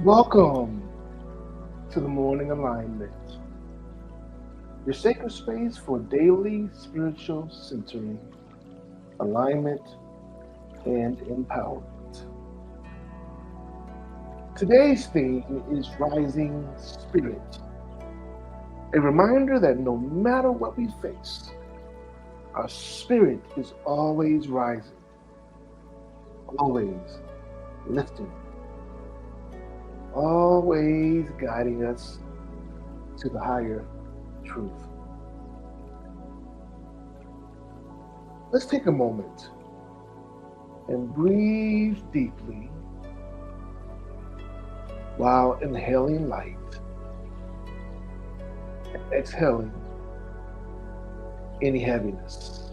Welcome to the Morning Alignment, your sacred space for daily spiritual centering, alignment, and empowerment. Today's theme is Rising Spirit, a reminder that no matter what we face, our spirit is always rising, always lifting, always guiding us to the higher truth. Let's take a moment and breathe deeply while inhaling light and exhaling any heaviness.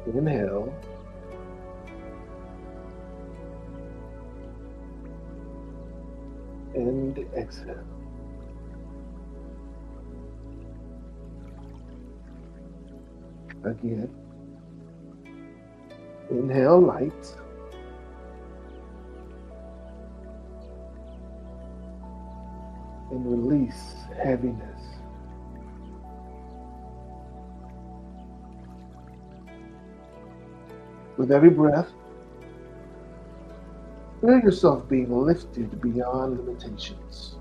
Inhale. And exhale. Again. Inhale light. And release heaviness. With every breath, feel yourself being lifted beyond limitations,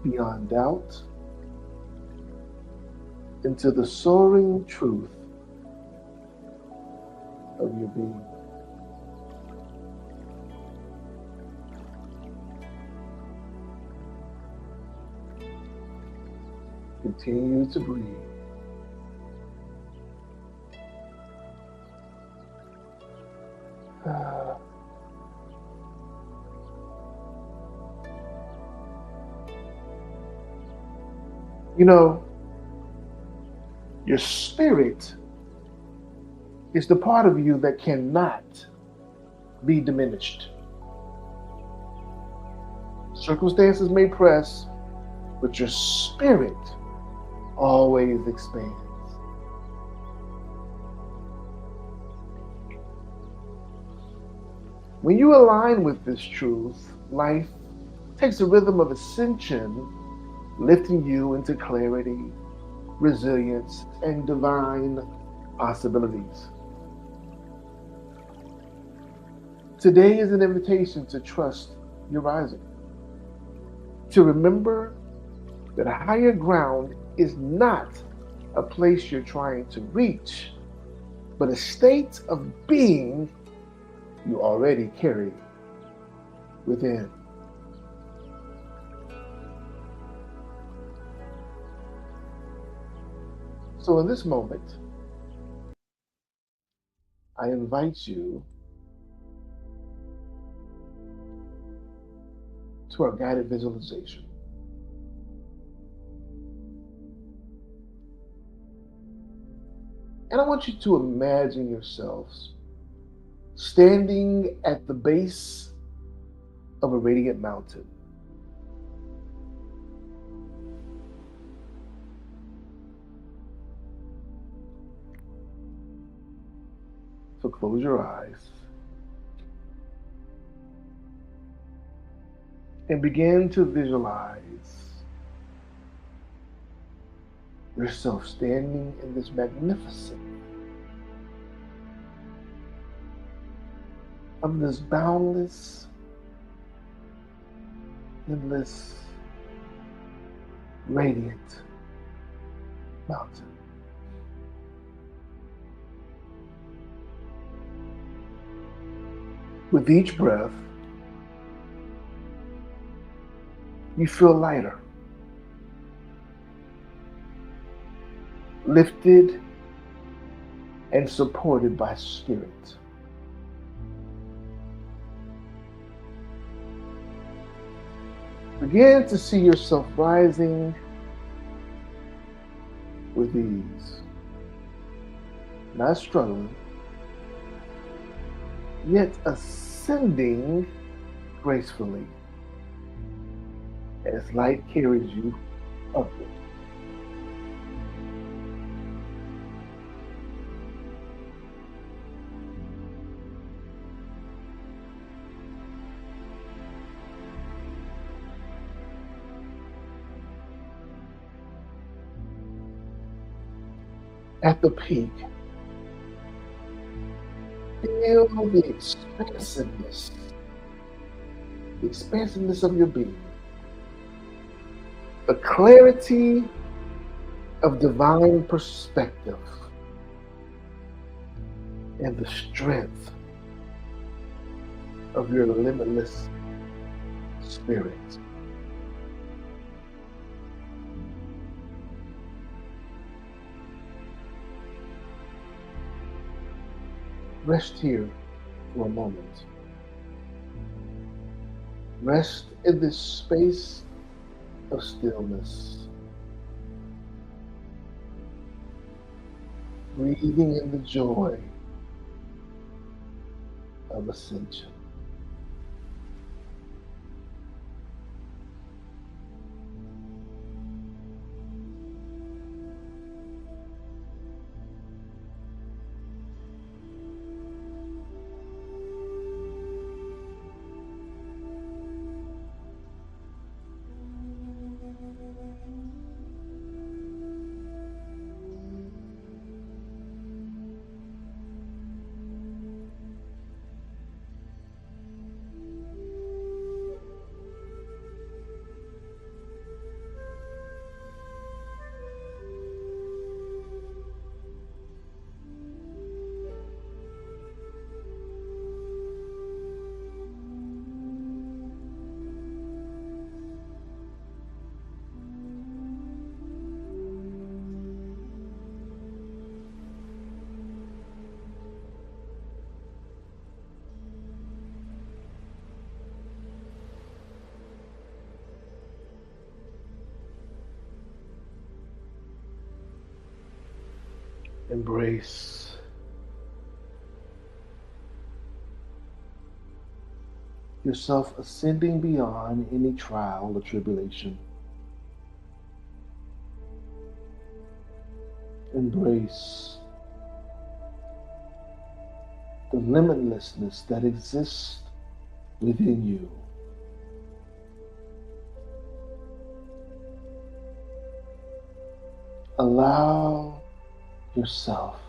beyond doubt, into the soaring truth of your being. Continue to breathe. You know, your spirit is the part of you that cannot be diminished. Circumstances may press, but your spirit always expands. When you align with this truth, life takes a rhythm of ascension, lifting you into clarity, resilience, and divine possibilities. Today is an invitation to trust your rising, to remember that higher ground is not a place you're trying to reach, but a state of being you already carry within. So, in this moment, I invite you to our guided visualization. And I want you to imagine yourselves standing at the base of a radiant mountain. So close your eyes and begin to visualize yourself standing in this magnificent, of this boundless, endless, radiant mountain. With each breath, you feel lighter, lifted, and supported by spirit. Begin to see yourself rising with ease, not struggling, yet ascending gracefully as light carries you upward. At the peak, feel the expansiveness of your being, the clarity of divine perspective, and the strength of your limitless spirit. Rest here for a moment. Rest in this space of stillness, breathing in the joy of ascension. Embrace yourself ascending beyond any trial or tribulation. Embrace the limitlessness that exists within you. Allow yourself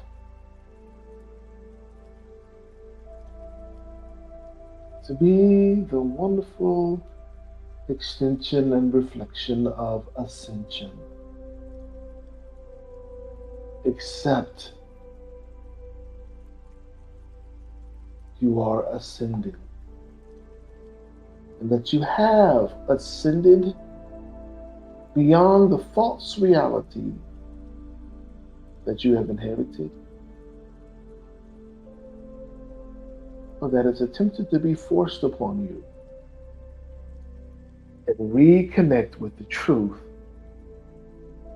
to be the wonderful extension and reflection of ascension. Accept you are ascending and that you have ascended beyond the false reality that you have inherited or that is attempted to be forced upon you, and reconnect with the truth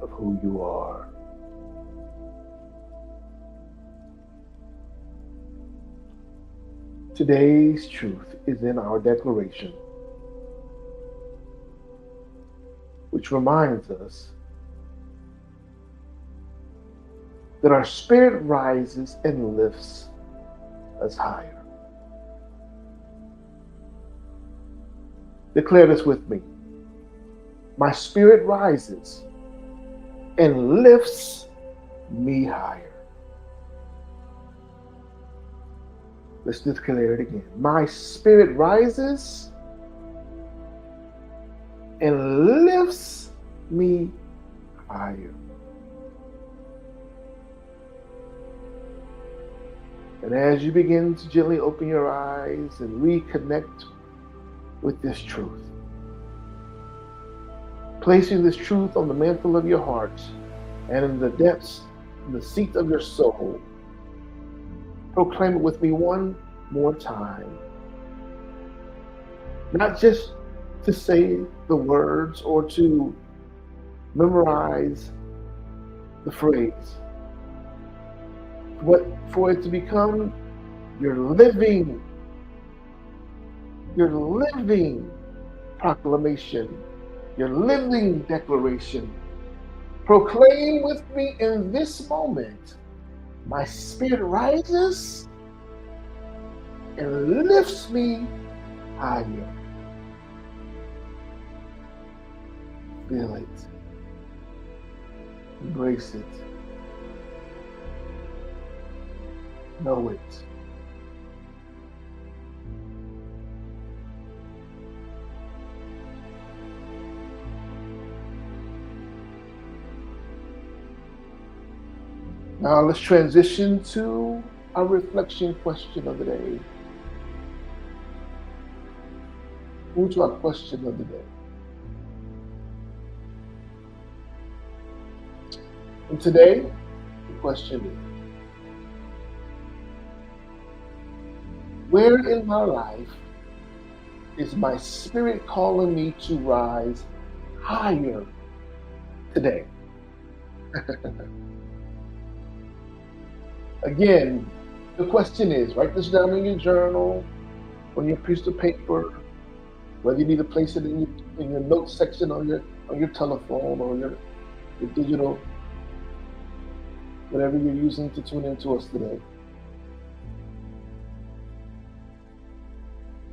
of who you are. Today's truth is in our declaration, which reminds us that our spirit rises and lifts us higher. Declare this with me. My spirit rises and lifts me higher. Let's declare it again. My spirit rises and lifts me higher. And as you begin to gently open your eyes and reconnect with this truth, placing this truth on the mantle of your heart and in the depths, in the seat of your soul, proclaim it with me one more time. Not just to say the words or to memorize the phrase, but for it to become your living proclamation, your living declaration. Proclaim with me in this moment, my spirit rises and lifts me higher. Feel it. Embrace it. Know it. Now let's transition to our reflection question of the day. Move to our question of the day. And today, the question is, where in my life is my spirit calling me to rise higher today? Again, the question is, write this down in your journal, on your piece of paper, whether you need to place it in your notes section on your telephone or your digital, whatever you're using to tune into us today.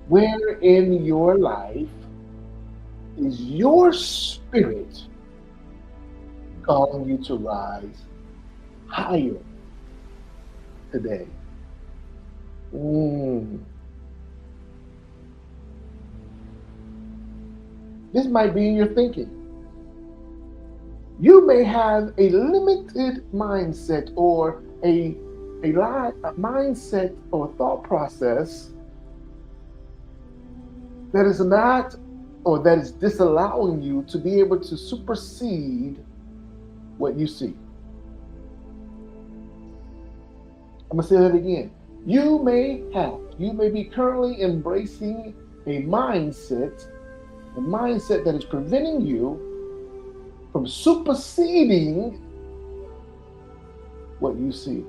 Where in your life is your spirit calling you to rise higher today? This might be in your thinking. You may have a limited mindset or a mindset or thought process that is not, or that is disallowing you to be able to supersede what you see. I'm going to say that again. You may be currently embracing a mindset that is preventing you from superseding what you see.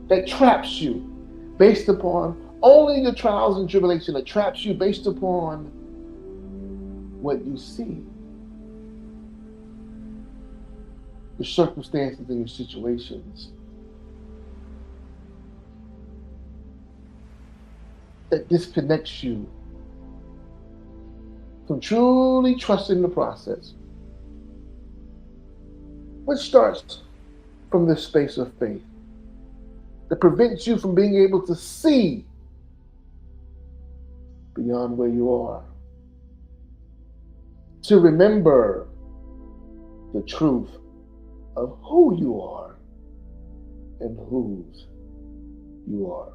That traps you based upon only the trials and tribulation, that traps you based upon what you see. Your circumstances and your situations. That disconnects you from truly trusting the process. which starts from this space of faith that prevents you from being able to see beyond where you are, to remember the truth of who you are and whose you are.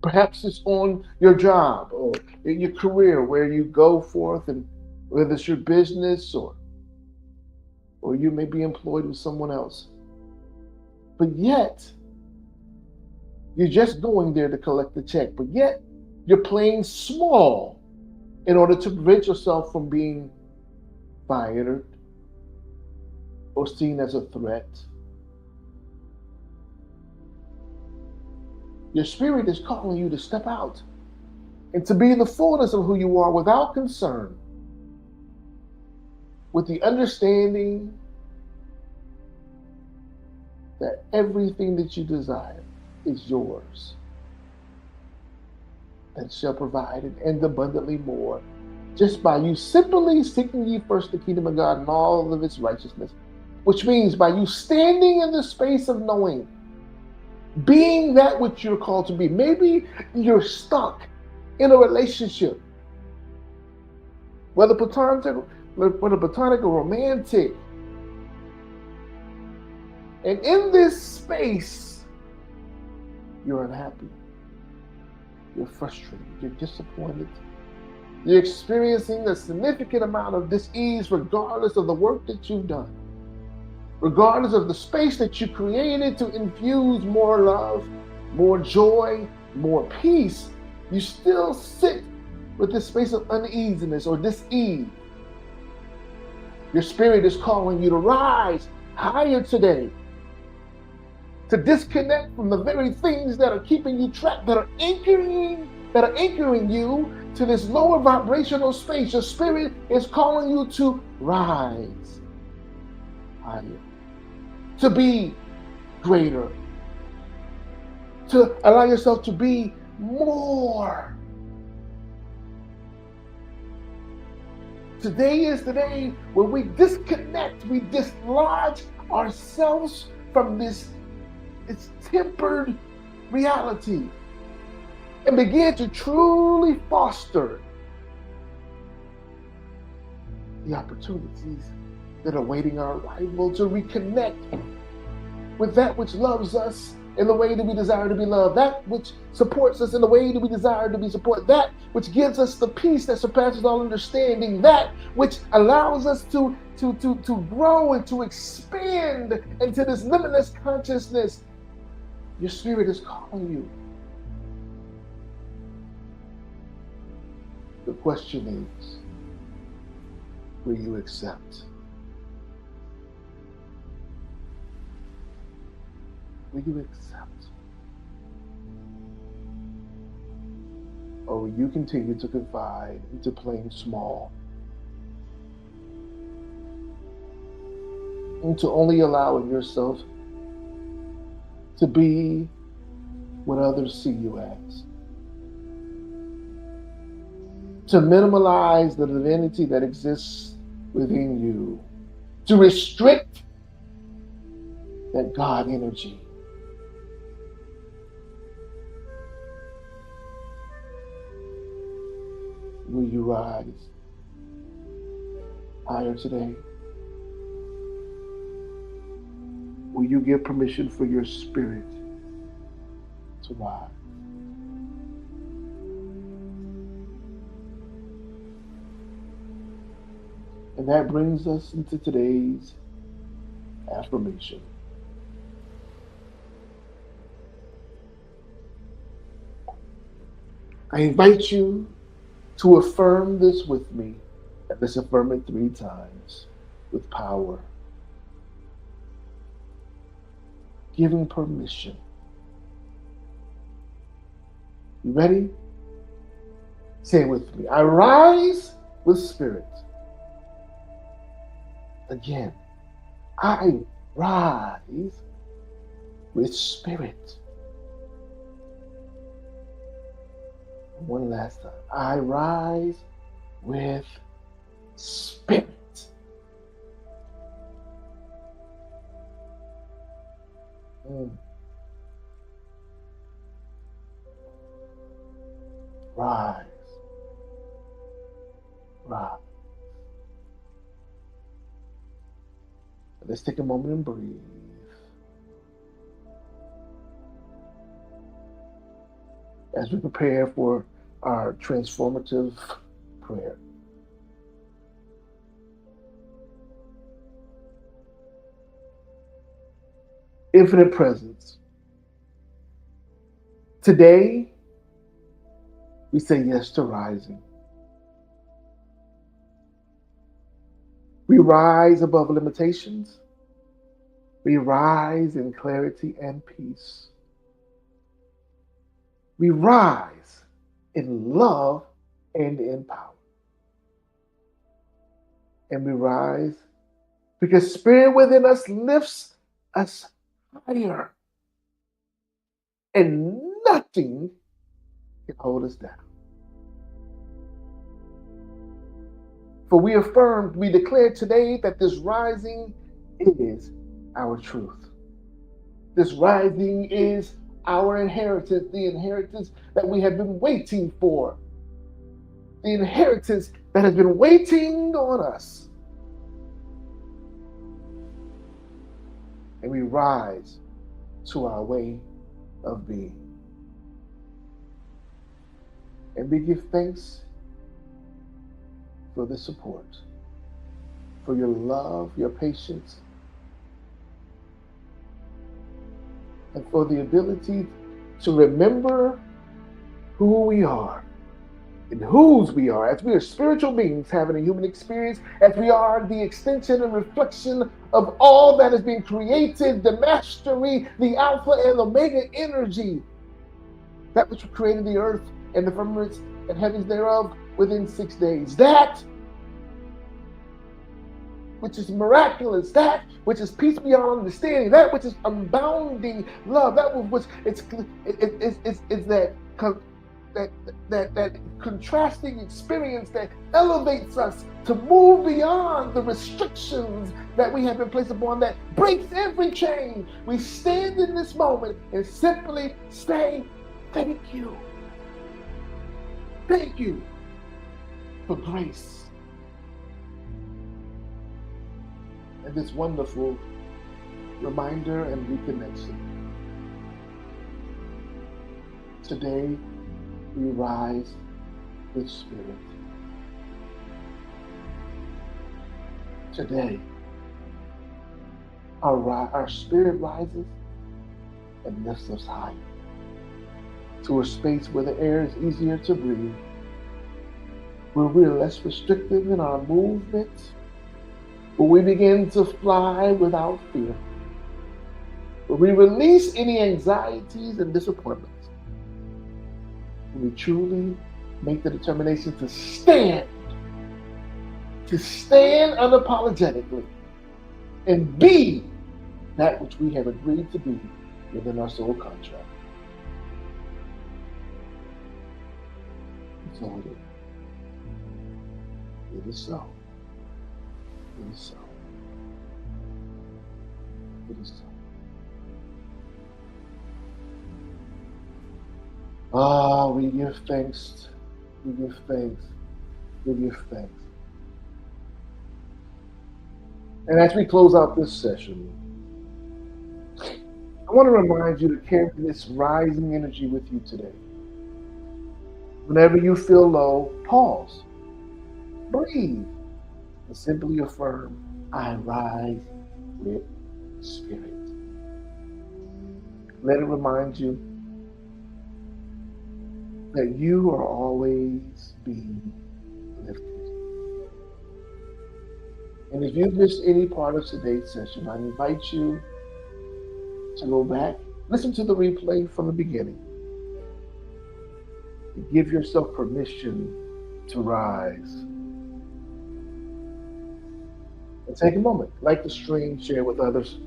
Perhaps it's on your job or in your career where you go forth, and whether it's your business or you may be employed with someone else. But yet, you're just going there to collect the check, but yet you're playing small in order to prevent yourself from being fired or seen as a threat. Your spirit is calling you to step out and to be in the fullness of who you are without concern, with the understanding that everything that you desire is yours, and shall provide and abundantly more, just by you simply seeking ye first the kingdom of God and all of its righteousness, which means by you standing in the space of knowing, being that which you're called to be. Maybe you're stuck in a relationship, whether platonic or romantic, and in this space, you're unhappy, you're frustrated, you're disappointed, you're experiencing a significant amount of dis-ease regardless of the work that you've done, regardless of the space that you created to infuse more love, more joy, more peace. You still sit with this space of uneasiness or dis-ease. Your spirit is calling you to rise higher today, to disconnect from the very things that are keeping you trapped, that are anchoring you to this lower vibrational space. Your spirit is calling you to rise higher, to be greater, to allow yourself to be more. Today is the day where we disconnect, we dislodge ourselves from this tempered reality and begin to truly foster the opportunities that are waiting our arrival, to reconnect with that which loves us in the way that we desire to be loved, that which supports us in the way that we desire to be supported, that which gives us the peace that surpasses all understanding, that which allows us to grow and to expand into this limitless consciousness. Your spirit is calling you. The question is, will you accept? Will you accept? Or will you continue to confide into playing small, into only allowing yourself to be what others see you as, to minimalize the divinity that exists within you, to restrict that God energy? Will you rise higher today? Will you give permission for your spirit to rise? And that brings us into today's affirmation. I invite you to affirm this with me, and let's affirm it 3 times with power, giving permission. You ready? Say it with me. I rise with spirit. Again, I rise with spirit. One last time. I rise with spirit. rise, rise. Let's take a moment and breathe as we prepare for our transformative prayer. Infinite presence. Today, we say yes to rising. We rise above limitations. We rise in clarity and peace. We rise in love and in power. And we rise because Spirit within us lifts us higher. And nothing can hold us down. For we affirmed, we declare today that this rising is our truth. This rising is our inheritance, the inheritance that we have been waiting for, the inheritance that has been waiting on us. And we rise to our way of being. And we give thanks for the support, for your love, your patience, and for the ability to remember who we are and whose we are, as we are spiritual beings having a human experience, as we are the extension and reflection of all that has been created, the mastery, the Alpha and Omega energy, that which created the earth and the firmaments and heavens thereof within 6 days. That which is miraculous, that which is peace beyond understanding, that which is abounding love, that which it's that contrasting experience that elevates us to move beyond the restrictions that we have been placed upon, that breaks every chain. We stand in this moment and simply say, thank you. Thank you for grace and this wonderful reminder and reconnection. Today, we rise with Spirit. Today, our spirit rises and lifts us higher to a space where the air is easier to breathe, where we're less restrictive in our movement, where we begin to fly without fear, where we release any anxieties and disappointments. We truly make the determination to stand unapologetically and be that which we have agreed to be within our soul contract. So it is. It is so. It is so. It is so. We give thanks. We give thanks. We give thanks. And as we close out this session, I want to remind you to carry this rising energy with you today. Whenever you feel low, pause, breathe, and simply affirm, I rise with Spirit. Let it remind you that you are always being lifted. And if you've missed any part of today's session, I invite you to go back, listen to the replay from the beginning, and give yourself permission to rise. And take a moment, like the stream, share with others.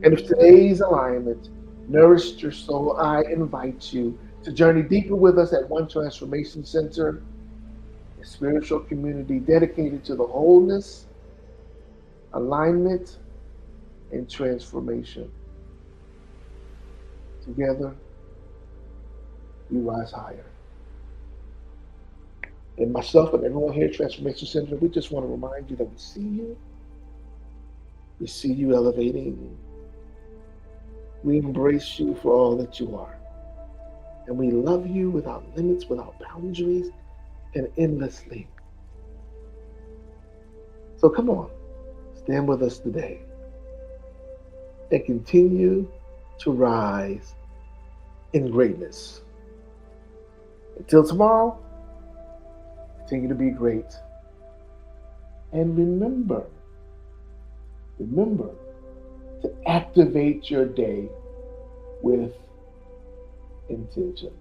And if today's alignment nourished your soul, I invite you to journey deeper with us at One Transformation Center, a spiritual community dedicated to the wholeness, alignment, and transformation. Together, we rise higher. And myself and everyone here at Transformation Center, we just want to remind you that we see you. We see you elevating. We embrace you for all that you are. And we love you without limits, without boundaries, and endlessly. So come on, stand with us today and continue to rise in greatness. Until tomorrow, continue to be great. And remember to activate your day with intention.